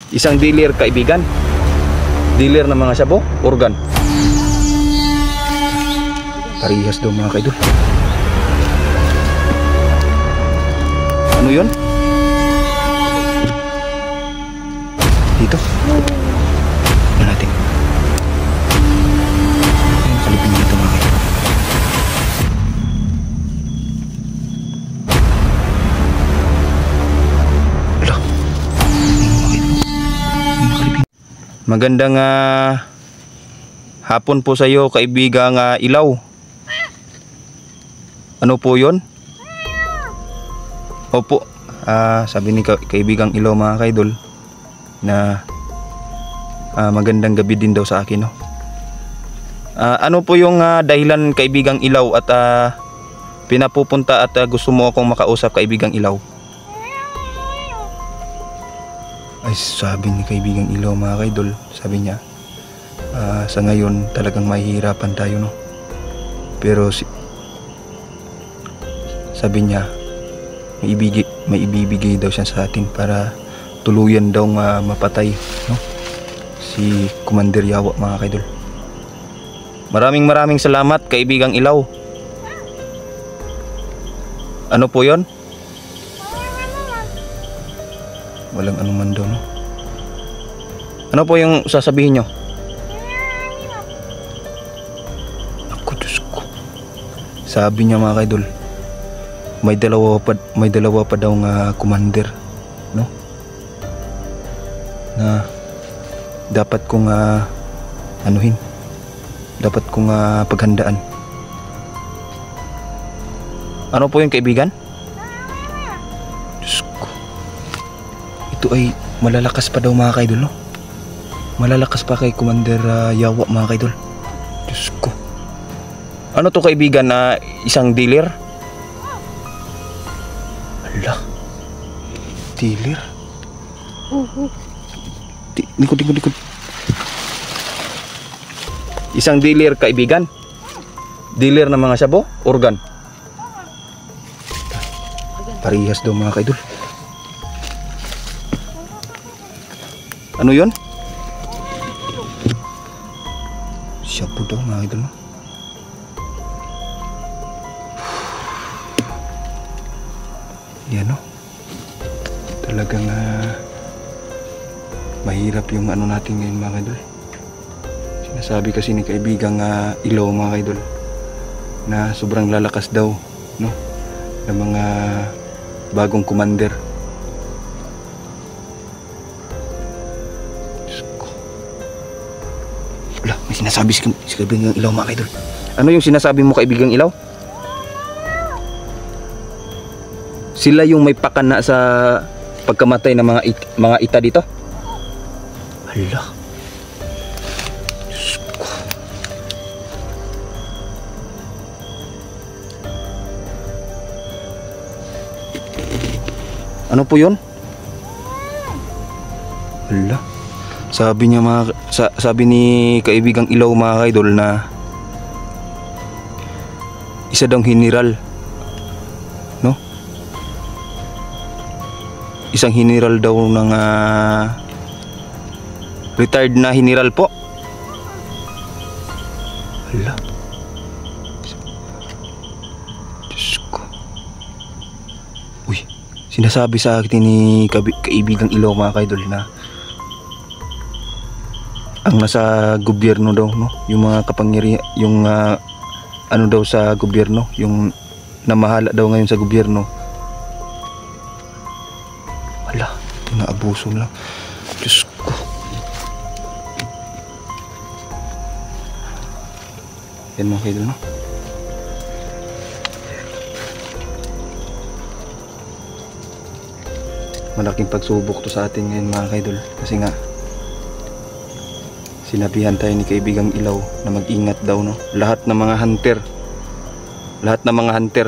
Isang dealer, kaibigan. Dealer ng mga shabu, organ. Parehas daw mga kaidol. Ano yun? Dito. Ano natin? Ayun, kalipin dito mga kaidol. Magandang hapon po sa iyo, kaibigang Ilaw. Ano po 'yon? Opo. Sabi ni kaibigang Ilaw mga kaidol na magandang gabi din daw sa akin, no. Ano po yung dahilan, kaibigang Ilaw, at pinapupunta at gusto mo akong makausap, kaibigang Ilaw? Ay, sabi ni kaibigang Ilaw mga kaidol, sabi niya sa ngayon talagang mahihirapan tayo, no. Pero sabi niya may ibibigay daw siya sa atin para tuluyan daw mapatay, no, si Commander Yawa mga kaidol. Maraming salamat, kaibigang Ilaw. Ano po 'yon? Walang anuman daw, no? Ano po yung sasabihin nyo? Ako, Diyos ko. Sabi niya mga kaidol, may dalawa pa daw nga commander, no? Na dapat kong anuhin. Dapat kong paghandaan. Ano po yung kaibigan? Ito ay malalakas pa daw mga kaidol, no? Malalakas pa kay Commander Yawa mga kaidol. Diyos ko. Ano to, kaibigan, na isang dealer? Ala, dealer? Likod. Isang dealer, kaibigan. Dealer ng mga shabu, organ. Parehas daw mga kaidol. Ano yun? Shabu daw mga idol, no? Yan, no? Talagang mahirap yung ano natin ngayon mga idol. Sinasabi kasi ni kaibigang Ilaw mga idol na sobrang lalakas daw, no, ng mga bagong commander. May sinasabi si kaibigang Ilaw mga kaidol. Ano yung sinasabi mo, kaibigang Ilaw? Sila yung may pakana sa pagkamatay ng mga ita dito? Hala, Diyos ko. Ano po yun? Hala. Sabi niya sabi ni kaibigang Ilaw mga kaidol na isa daw general, no? Isang general daw ng retired na general po. Hala, Diyos ko. Uy, sinasabi sa akin ni kaibigang Ilaw mga kaidol na ang nasa gobyerno daw, no, yung mga kapangyarihan, yung ano daw sa gobyerno, yung namahala daw ngayon sa gobyerno. Wala, tinaabuso lang. Diyos ko. Yan mga kaidol, no? Malaking pagsubok to sa atin ngayon mga kaidol, kasi nga sinabihan tayo ni kaibigang Ilaw na mag-ingat daw, no? Lahat ng mga hunter,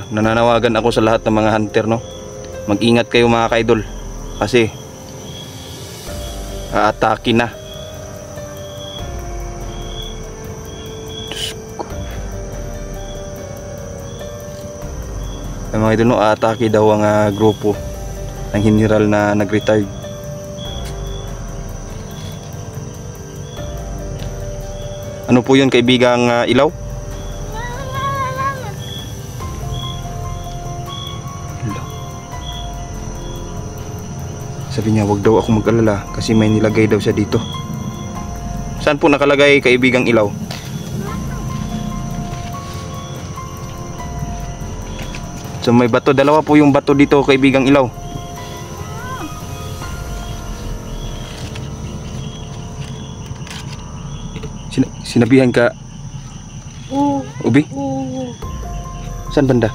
nananawagan ako sa lahat ng mga hunter, no? Mag-ingat kayo mga kaidol, kasi aatake na. Diyos ko. Ay mga idol, no, aatake daw ang grupo ng general na nag-retired. Ano po yun kaibigang ilaw? Hala. Sabi niya wag daw ako mag-alala kasi may nilagay daw siya dito. Saan po nakalagay kaibigang ilaw? So may bato, dalawa po yung bato dito kaibigang ilaw. Sinabihan ka Ubi? Saan banda?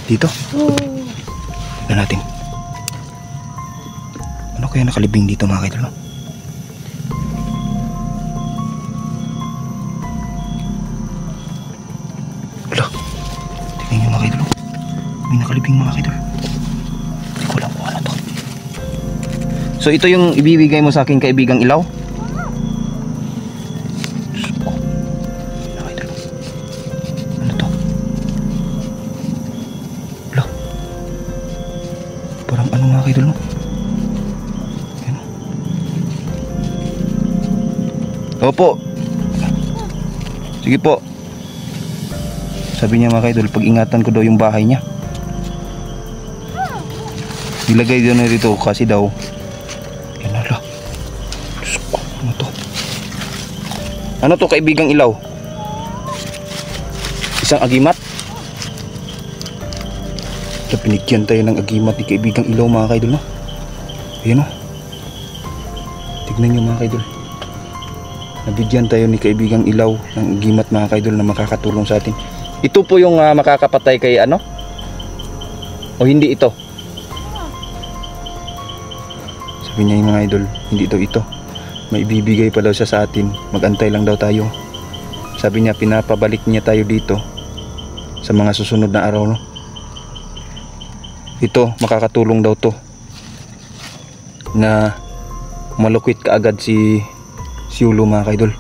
Dito? Tignan natin. Ano kaya nakalibing dito mga kaidol? Wala. Tignan nyo mga kaidol. May nakalibing mga kaidol. Hindi ko alam kung ano to. So ito yung ibibigay mo sa akin kaibigang ilaw? Ano to? Wala. Parang ano mga kaidol no? Opo. Sige po. Sabi niya mga kaidol, pag-ingatan ko daw yung bahay niya. Ilagay daw na dito kasi daw. Yan ala. Diyos ko, ano to? Ano to kaibigang ilaw? Isang agimat? So, pinigyan tayo ng agimat ni kaibigang ilaw mga kaidol no? Ayan o. Tignan nyo mga kaidol. Nabigyan tayo ni kaibigang ilaw ng agimat mga kaidol na makakatulong sa atin. Ito po yung makakapatay kay ano? O hindi ito? Sabi niya yung mga idol, hindi daw ito. May ibibigay pa daw siya sa atin. Magantay lang daw tayo. Sabi niya pinapabalik niya tayo dito sa mga susunod na araw no? Ito makakatulong daw to na malukwit kaagad si Ulo mga kaidol.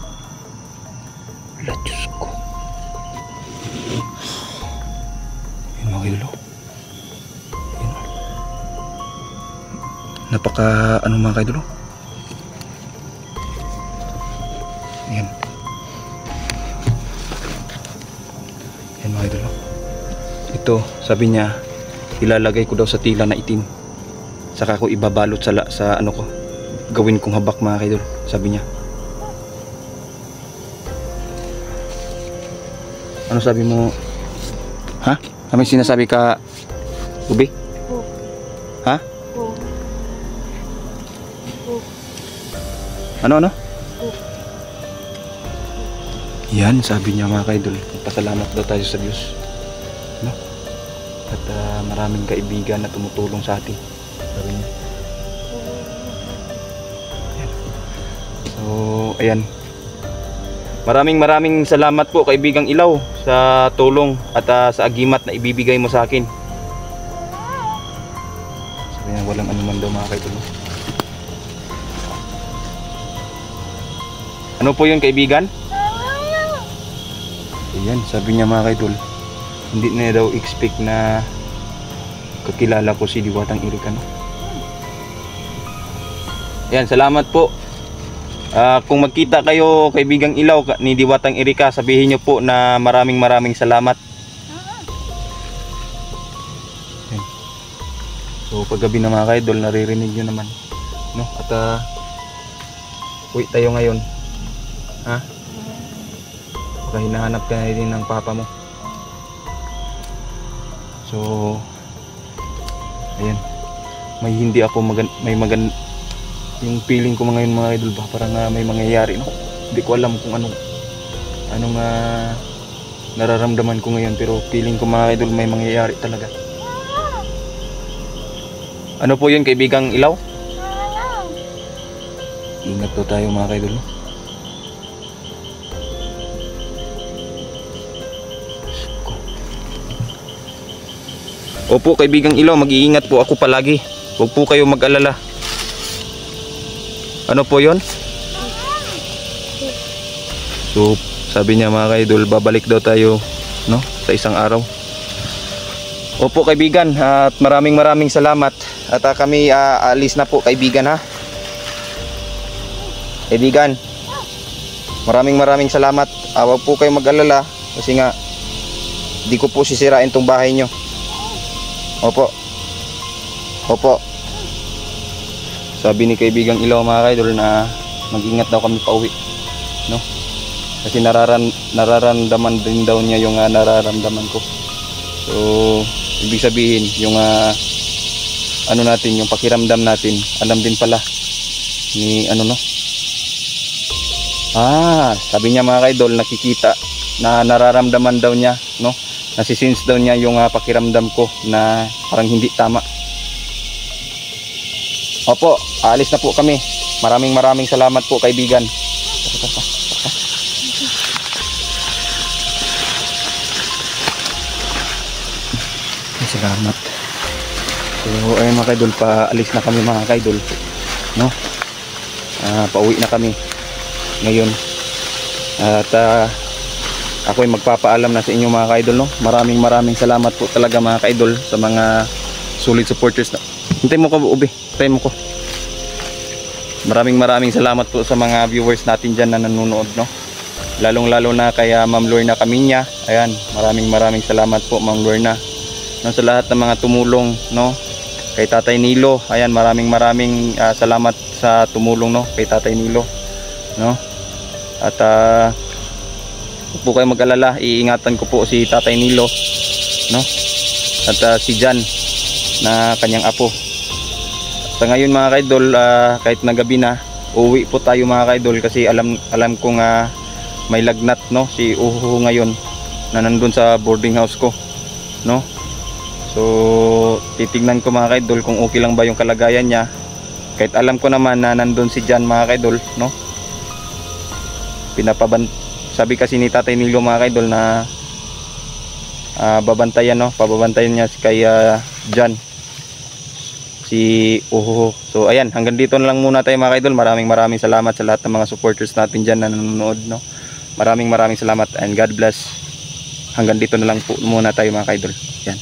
Wala, Diyos ko. Yan mga kaidol. Yan. Napaka ano mga kaidol. Yan. Yan mga kaidol. Ito sabi niya ilalagay ko daw sa tila na itim. Saka ko ibabalot sa ano ko. Gawin kong habak mga kaidol. Sabi niya. Ano sabi mo? Ha? May sinasabi ka, Ubi? Ha? Ano? Yan, sabi niya mga kaidol. Pasalamat daw tayo sa Diyos. No? At maraming kaibigan na tumutulong sa atin. Sabi niya. Yan. So, ayan. Maraming salamat po kaibigang ilaw sa tulong at sa agimat na ibibigay mo sa akin. Sabi niya walang anuman daw mga kaidol. Ano po yun kaibigan? Ayan, sabi niya mga kaidol. Hindi na daw expect na kakilala ko si Diwatang Erika no? Ayan, salamat po. Kung magkita kayo kaibigang ilaw ni Diwatang Erika, sabihin nyo po na maraming salamat. Yan. So paggabi na mga kaidol, naririnig nyo naman no? At uwi tayo ngayon. Ha? Baka hinahanap ka na din ng papa mo. So ayan, may hindi ako yung feeling ko ngayon mga idol ba, parang may mangyayari no. Hindi ko alam kung anong nararamdaman ko ngayon, pero feeling ko mga idol may mangyayari talaga. Ano po yun kaibigang ilaw? Ingat po tayo mga idol no? Opo kaibigang ilaw, mag-iingat po ako palagi. Huwag po kayo mag-alala. Ano po yon? So sabi niya mga kaidol, babalik daw tayo no, sa isang araw. Opo kaibigan, at maraming salamat. At kami alis na po kaibigan ha. Kaibigan, maraming salamat. Huwag po kayo mag-alala kasi nga di ko po sisirain tong bahay nyo. Opo. Sabi ni kaibigang Ilaw mga kaidol na mag-ingat daw kami pauwi, no? Kasi nararamdaman din daw niya yung nararamdaman ko. So ibig sabihin yung ano natin, yung pakiramdam natin, alam din pala ni ano, no? Sabi niya mga kaidol, nakikita na nararamdaman daw niya, no? Nasisense daw niya yung pakiramdam ko na parang hindi tama. Opo, aalis na po kami. Maraming salamat po kaibigan. Salamat. So ayun mga kaidol, paalis na kami mga kaidol, no? Pauwi na kami ngayon. At ako ay magpapaalam na sa inyo mga kaidol, no? Maraming salamat po talaga mga kaidol sa mga solid supporters na. Hintay mo ko, Ubi. Hintay mo ko. Maraming salamat po sa mga viewers natin dyan na nanonood, no? Lalong-lalo na kay Ma'am Lorna Kaminya. Ayan, maraming salamat po Ma'am Lorna. No, sa lahat ng mga tumulong, no? Kay Tatay Nilo. Ayan, maraming salamat sa tumulong, no? Kay Tatay Nilo, no? At huwag po kayo mag-alala, iingatan ko po si Tatay Nilo, no? At si Jan na kanyang apo. Sa ngayon mga kaidol, kahit na gabi na, uuwi po tayo mga kaidol kasi alam kong may lagnat, no? Si Uhu ngayon na nandun sa boarding house ko, no? So titignan ko mga kaidol kung okay lang ba yung kalagayan niya. Kahit alam ko naman na nandun si Jan mga kaidol, no? Sabi kasi ni Tatay Nilo mga kaidol na babantayan, no? Pababantayan niya kay Jan, si Uhu. So ayan, hanggang dito na lang muna tayo mga kaidol. Maraming salamat sa lahat ng mga supporters natin dyan na nanonood, no? Maraming salamat and God bless. Hanggang dito na lang po muna tayo mga kaidol. Yan.